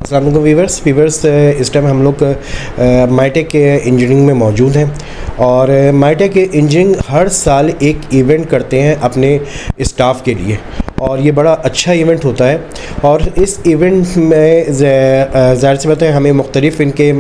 अस्सलाम वालेकुम वीवर्स, इस टाइम हम लोग माइटेक इंजीनियरिंग में मौजूद हैं और माइटेक इंजीनियरिंग हर साल एक इवेंट करते हैं अपने स्टाफ के लिए और ये बड़ा अच्छा इवेंट होता है। और इस इवेंट में ज़ाहिर सी बात है हमें मुख्तलिफ़ इनके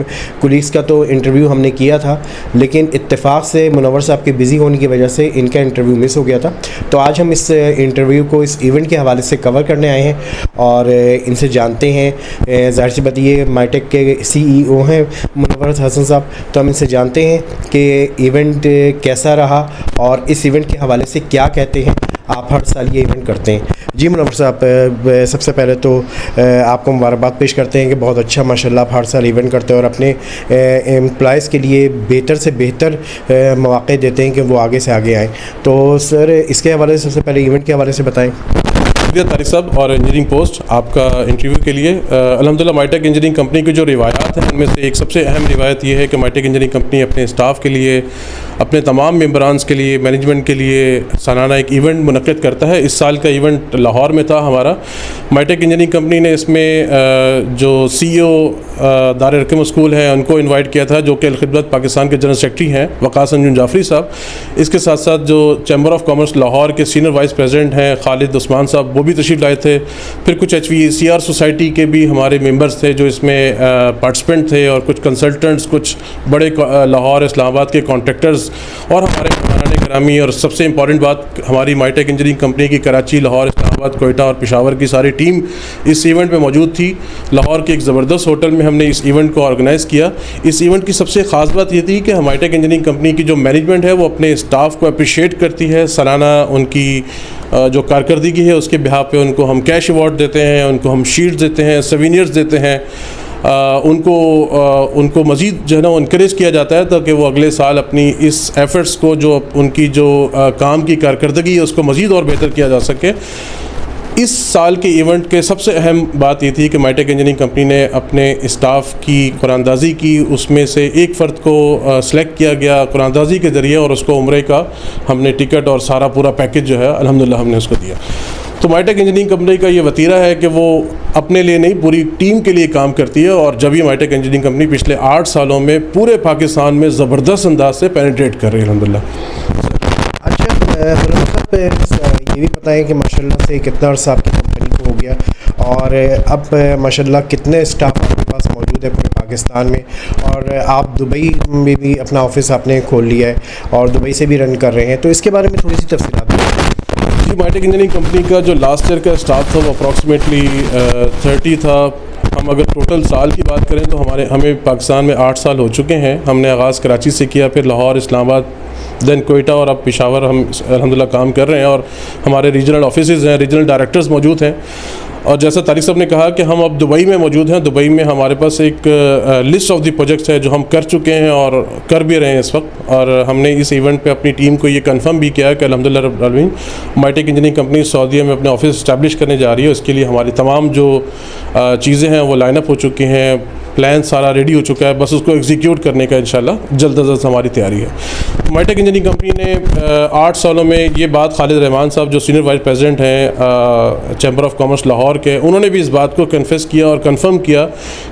कुलीग्स का तो इंटरव्यू हमने किया था, लेकिन इत्तेफाक से मुनव्वर साहब के बिज़ी होने की वजह से इनका इंटरव्यू मिस हो गया था। तो आज हम इस इंटरव्यू को इस इवेंट के हवाले से कवर करने आए हैं और इनसे जानते हैं। ज़ाहिर सी बात ये माइटेक के CEO हैं मुनव्वर हसन साहब, तो हम इनसे जानते हैं कि इवेंट कैसा रहा और इस इवेंट के हवाले से क्या कहते हैं। आप हर साल ये इवेंट करते हैं। जी मुनव्वर साहब, सबसे पहले तो आपको मुबारकबाद पेश करते हैं कि बहुत अच्छा माशाल्लाह आप हर साल इवेंट करते हैं और अपने एम्प्लॉयज़ के लिए बेहतर से बेहतर मौक़े देते हैं कि वो आगे से आगे आएँ। तो सर इसके हवाले से सबसे पहले इवेंट के हवाले से बताएँ। शुक्रिया तारिक साहब और इंजीनियरिंग पोस्ट आपका इंटरव्यू के लिए। अल्हम्दुलिल्लाह माइटेक इंजीनियरिंग कंपनी की जो रिवायात हैं उनमें से एक सबसे अहम रिवायत ये है कि माइटेक इंजीनियरिंग कंपनी अपने स्टाफ के लिए, अपने तमाम मेंबरान्स के लिए, मैनेजमेंट के लिए सालाना एक इवेंट मुनक़्क़िद करता है। इस साल का इवेंट लाहौर में था हमारा। माइटेक इंजीनियरिंग कंपनी ने इसमें जो CEO दार अरकम स्कूल है उनको इन्वाइट किया था, जो कि अलखिदमत पाकिस्तान के जनरल सेक्रेटरी हैं वक़ास अंजुम जाफरी साहब। इसके साथ साथ जो चैम्बर ऑफ कॉमर्स लाहौर के सीनियर वाइस प्रेसिडेंट हैं खालिद उस्मान साहब, वो भी तशरीफ़ लाए थे। फिर कुछ HVACR सोसाइटी के भी हमारे मेंबर्स थे जो इसमें पार्टिसिपेंट थे, और कुछ कंसल्टेंट्स, कुछ बड़े लाहौर इस्लामाबाद के कॉन्ट्रैक्टर्स और हमारे मेहमानान करामी। और सबसे इंपॉर्टेंट बात, हमारी माइटेक इंजीनियरिंग कंपनी की कराची, लाहौर, इस्लामाबाद, कोयटा और पेशावर की सारी टीम इस इवेंट में मौजूद थी। लाहौर के एक ज़बरदस्त होटल में हमने इस इवेंट को ऑर्गेनाइज़ किया। इस इवेंट की सबसे ख़ास बात ये थी कि माइटेक इंजीनियरिंग कंपनी की जो मैनेजमेंट है वो अपने स्टाफ को अप्रिशिएट करती है। सालाना उनकी जो कारकर्दगी है उसके बिहाफ पे उनको हम कैश अवार्ड देते हैं, उनको हम शील्ड्स देते हैं, सवीनियर्स देते हैं। उनको मज़ीद जो है ना इनकरेज किया जाता है ताकि वो अगले साल अपनी इस एफ़र्ट्स को, जो उनकी जो काम की कारकर्दगी है उसको मज़ीद और बेहतर किया जा सके। इस साल के इवेंट के सबसे अहम बात ये थी कि माइटेक इंजीनियरिंग कंपनी ने अपने स्टाफ की कुरानदाजी की, उसमें से एक फ़र्द को सिलेक्ट किया गया कुरानदाजी के ज़रिए, और उसको उम्रे का हमने टिकट और सारा पूरा पैकेज जो है अल्हम्दुलिल्लाह हमने उसको दिया। तो माइटेक इंजीनियरिंग कंपनी का ये वतीरा है कि वो अपने लिए नहीं पूरी टीम के लिए काम करती है, और जब ये माइटेक इंजीनियरिंग कंपनी पिछले 8 सालों में पूरे पाकिस्तान में ज़बरदस्त अंदाज से पेनिट्रेट कर रही है अल्हम्दुलिल्लाह। ये भी पता है कि माशाल्लाह से कितना अर्सा आपकी कंपनी को हो गया और अब माशाल्लाह कितने स्टाफ आपके पास मौजूद है पूरे पाकिस्तान में, और आप दुबई में भी अपना ऑफिस आपने खोल लिया है और दुबई से भी रन कर रहे हैं, तो इसके बारे में थोड़ी सी तफसीलात दें। जी, माइटेक इंजीनियरिंग कंपनी का जो लास्ट ईयर का स्टाफ था वो अप्रॉक्सीमेटली 30 था। हम अगर टोटल साल की बात करें तो हमें पाकिस्तान में 8 साल हो चुके हैं। हमने आगाज़ कराची से किया, फिर लाहौर, इस्लामाबाद, दैन कोयटा और अब पेशावर हम अल्हम्दुलिल्लाह काम कर रहे हैं, और हमारे रीजनल ऑफिसेज़ हैं, रीजनल डायरेक्टर्स मौजूद हैं। और जैसा तारिक साहब ने कहा कि हम अब दुबई में मौजूद हैं। दुबई में हमारे पास एक लिस्ट ऑफ द प्रोजेक्ट्स है जो हम कर चुके हैं और कर भी रहे हैं इस वक्त, और हमने इस इवेंट पे अपनी टीम को ये कंफर्म भी किया है कि अल्हम्दुलिल्लाह रब्बिल आलमीन माइटेक इंजीनियरिंग कंपनी सऊदीया में अपने ऑफिस इस्टेब्लिश करने जा रही है। उसके लिए हमारी तमाम जो चीज़ें हैं वो लाइन अप हो चुकी हैं, प्लान सारा रेडी हो चुका है, बस उसको एग्जीक्यूट करने का इंशाल्लाह जल्द अज जल्द हमारी तैयारी है। माइटेक इंजीनियरिंग कंपनी ने 8 सालों में ये बात खालिद रहमान साहब जो सीनियर वाइस प्रेसिडेंट हैं चैम्बर ऑफ कॉमर्स लाहौर के, उन्होंने भी इस बात को कन्फेस किया और कंफर्म किया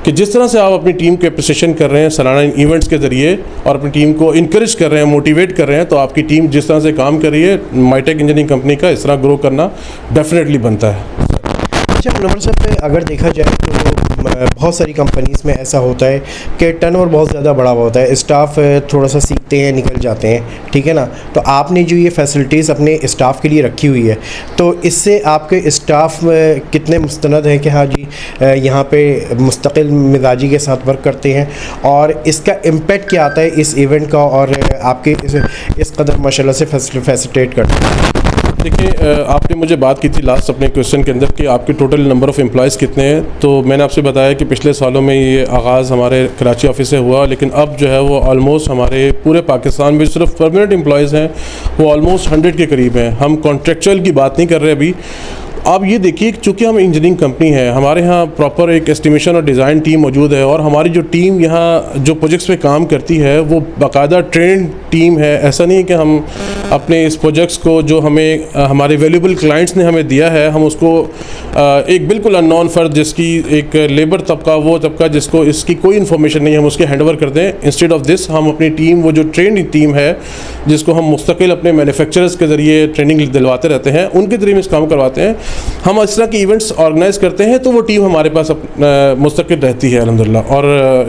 कि जिस तरह से आप अपनी टीम के अप्रिसिएशन कर रहे हैं सालाना इवेंट्स के ज़रिए और अपनी टीम को इनकरेज कर रहे हैं, मोटिवेट कर रहे हैं, तो आपकी टीम जिस तरह से काम कर रही है माइटेक इंजीनियरिंग कंपनी का इस तरह ग्रो करना डेफिनेटली बनता है। अच्छा मुनव्वर साहब, अगर देखा जाए तो बहुत सारी कंपनीज़ में ऐसा होता है कि टर्नओवर बहुत ज़्यादा बड़ा होता है, स्टाफ थोड़ा सा सीखते हैं निकल जाते हैं, ठीक है ना। तो आपने जो ये फैसिलिटीज़ अपने स्टाफ के लिए रखी हुई है, तो इससे आपके स्टाफ कितने मुस्तनद हैं कि हाँ जी यहाँ पे मुस्तकिल मिजाजी के साथ वर्क करते हैं, और इसका इम्पेक्ट क्या आता है इस इवेंट का, और आपके इस कदर माशाल्लाह से फैसिलिटेट करते हैं। देखिए, आपने मुझे बात की थी लास्ट अपने क्वेश्चन के अंदर कि आपके टोटल नंबर ऑफ़ एम्प्लॉयज़ कितने हैं, तो मैंने आपसे बताया कि पिछले सालों में ये आगाज़ हमारे कराची ऑफिस से हुआ, लेकिन अब जो है वो ऑलमोस्ट हमारे पूरे पाकिस्तान में सिर्फ परमानेंट एम्प्लॉयज़ हैं वो ऑलमोस्ट 100 के करीब हैं। हम कॉन्ट्रेक्चुअल की बात नहीं कर रहे अभी। आप ये देखिए, चूँकि हम इंजीनियरिंग कंपनी है, हमारे यहाँ प्रॉपर एक एस्टिमेशन और डिज़ाइन टीम मौजूद है, और हमारी जो टीम यहाँ जो प्रोजेक्ट्स पे काम करती है वो बाकायदा ट्रेंड टीम है। ऐसा नहीं है कि हम अपने इस प्रोजेक्ट्स को जो हमें हमारे वैल्यूबल क्लाइंट्स ने हमें दिया है, हम उसको एक बिल्कुल अननोन फ़र्द जिसकी एक लेबर तबका, वो तबका जिसको इसकी कोई इन्फॉर्मेशन नहीं है, हम उसके हैंडओवर कर दें। इंस्टेड ऑफ दिस हम अपनी टीम, वो जो ट्रेंड टीम है जिसको हम मुस्तकिल अपने मैन्युफैक्चरर्स के ज़रिए ट्रेनिंग दिलवाते रहते हैं, उनके ज़रिए इस काम करवाते हैं। हम इस तरह की इवेंट्स ऑर्गेनाइज़ करते हैं तो वो टीम हमारे पास मुस्तकिल रहती है अल्हम्दुलिल्लाह। और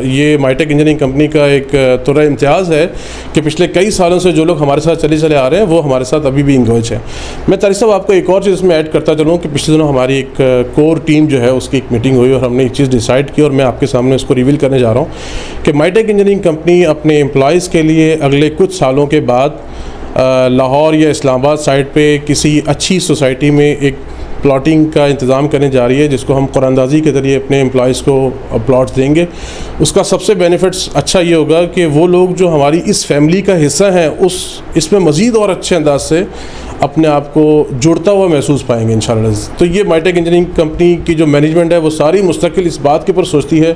ये माइटेक इंजीनियरिंग कंपनी का एक थोड़ा इम्तियाज़ है कि पिछले कई सालों से जो लोग हमारे साथ चले आ रहे हैं वो हमारे साथ अभी भी इंगेज है। मैं तारिक साहब आपको एक और चीज़ इसमें ऐड करता चलूँ कि पिछले दिनों हमारी एक कोर टीम जो है उसकी एक मीटिंग हुई और हमने एक चीज़ डिसाइड की और मैं आपके सामने इसको रिवील करने जा रहा हूँ कि माइटेक इंजीनियरिंग कंपनी अपने एम्प्लॉयज़ के लिए अगले कुछ सालों के बाद लाहौर या इस्लामाबाद साइड पे किसी अच्छी सोसाइटी में एक प्लॉटिंग का इंतज़ाम करने जा रही है, जिसको हम कुरानंदाज़ी के ज़रिए अपने एम्प्लॉयज़ को प्लॉट्स देंगे। उसका सबसे बेनिफिट्स अच्छा ये होगा कि वो लोग जो हमारी इस फैमिली का हिस्सा हैं इसमें मज़ीद और अच्छे अंदाज से अपने आप को जुड़ता हुआ महसूस पाएंगे इंशाअल्लाह। तो ये माइटेक इंजीनियरिंग कंपनी की जो मैनेजमेंट है वो सारी मुस्तकिल इस बात के ऊपर सोचती है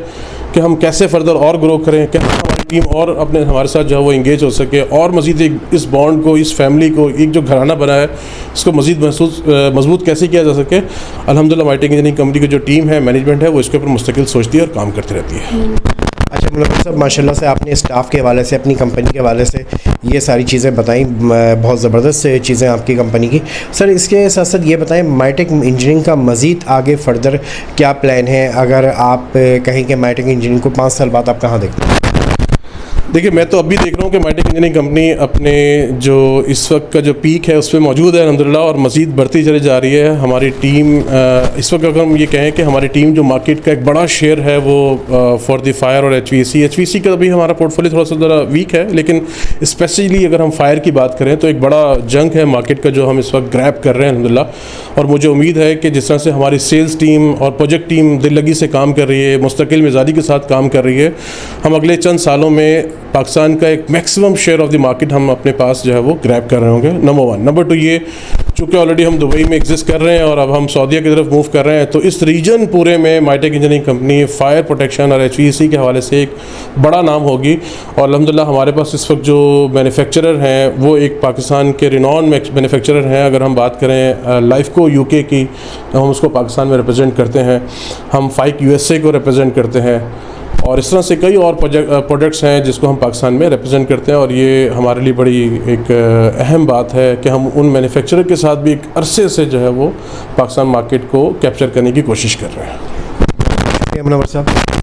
कि हम कैसे फर्दर और ग्रो करें, कैसे हमारी टीम और अपने हमारे साथ जो है वो इंगेज हो सके और मज़ीद एक इस बॉन्ड को, इस फैमिली को, एक जो घराना बना है इसको मज़ीद मजबूत कैसे किया जा सके। अल्हम्दुलिल्लाह माइटेक इंजीनियरिंग कंपनी की जो टीम है, मैनेजमेंट है, वो इसके ऊपर मुस्तकिल सोचती है और काम करती रहती है। अच्छा मुल्क साहब, माशाल्लाह से आपने स्टाफ के हवाले से, अपनी कंपनी के हवाले से ये सारी चीज़ें बताई, बहुत ज़बरदस्त चीज़ें आपकी कंपनी की। सर इसके साथ साथ ये बताएं माइटेक इंजीनियरिंग का मज़ीद आगे फर्दर क्या प्लान है? अगर आप कहें कि माइटेक इंजीनियरिंग को 5 साल बाद आप कहाँ देखते हैं? देखिए, मैं तो अभी देख रहा हूँ कि माइटेक इंजीनियरिंग कंपनी अपने जो इस वक्त का जो पीक है उस पर मौजूद है अल्हम्दुलिल्लाह और मज़ीद बढ़ती चली जा रही है। हमारी टीम इस वक्त अगर हम ये कहें कि हमारी टीम जो मार्केट का एक बड़ा शेयर है वो फॉर द फायर और HVAC का भी हमारा पोर्टफोलियो थोड़ा सा ज़रा वीक है, लेकिन स्पेशली अगर हम फायर की बात करें तो एक बड़ा जंक है मार्केट का जो हम इस वक्त ग्रैब कर रहे हैं अल्हम्दुलिल्लाह। और मुझे उम्मीद है कि जिस तरह से हमारी सेल्स टीम और प्रोजेक्ट टीम दिल लगी से काम कर रही है, मुस्तकिल मिजाजी के साथ काम कर रही है, हम अगले चंद सालों में पाकिस्तान का एक maximum share of the market हम अपने पास जो है वो ग्रैब कर रहे होंगे, नंबर 1। नंबर 2 ये, चूँकि ऑलरेडी हम दुबई में एग्जिस्ट कर रहे हैं और अब हम सऊदीया की तरफ मूव कर रहे हैं, तो इस रीजन पूरे में maitake engineering company fire protection और HVAC के हवाले से एक बड़ा नाम होगी। और अल्हम्दुलिल्लाह हमारे पास इस वक्त जो मैन्युफैक्चरर हैं वो एक पाकिस्तान के रिनॉन मैन्युफैक्चरर हैं। अगर हम बात करें लाइफको UK की, हम उसको पाकिस्तान में रिप्रेजेंट करते हैं, हम फाइक USA को रिप्रेजेंट करते हैं और इस तरह से कई और प्रोडक्ट्स हैं जिसको हम पाकिस्तान में रिप्रेजेंट करते हैं। और ये हमारे लिए बड़ी एक अहम बात है कि हम उन मैन्युफैक्चरर के साथ भी एक अरसे से जो है वो पाकिस्तान मार्केट को कैप्चर करने की कोशिश कर रहे हैं। मुनव्वर साहब।